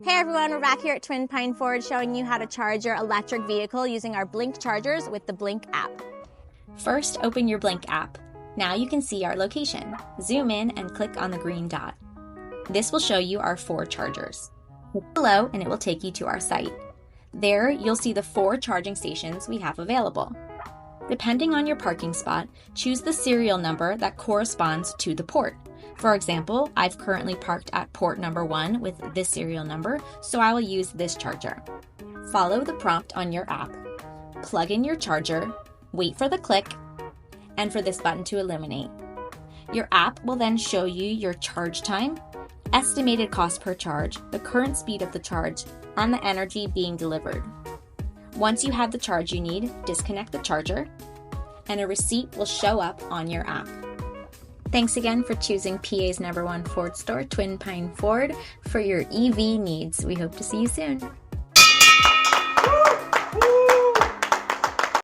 Hey everyone, we're back here at Twin Pine Ford showing you how to charge your electric vehicle using our Blink chargers with the Blink app. First, open your Blink app. Now you can see our location. Zoom in and click on the green dot. This will show you our 4 chargers. Click below and it will take you to our site. There, you'll see the 4 charging stations we have available. Depending on your parking spot, choose the serial number that corresponds to the port. For example, I've currently parked at port number 1 with this serial number, so I will use this charger. Follow the prompt on your app. Plug in your charger, wait for the click, and for this button to illuminate. Your app will then show you your charge time, estimated cost per charge, the current speed of the charge, and the energy being delivered. Once you have the charge you need, disconnect the charger, and a receipt will show up on your app. Thanks again for choosing PA's #1 Ford store, Twin Pine Ford, for your EV needs. We hope to see you soon.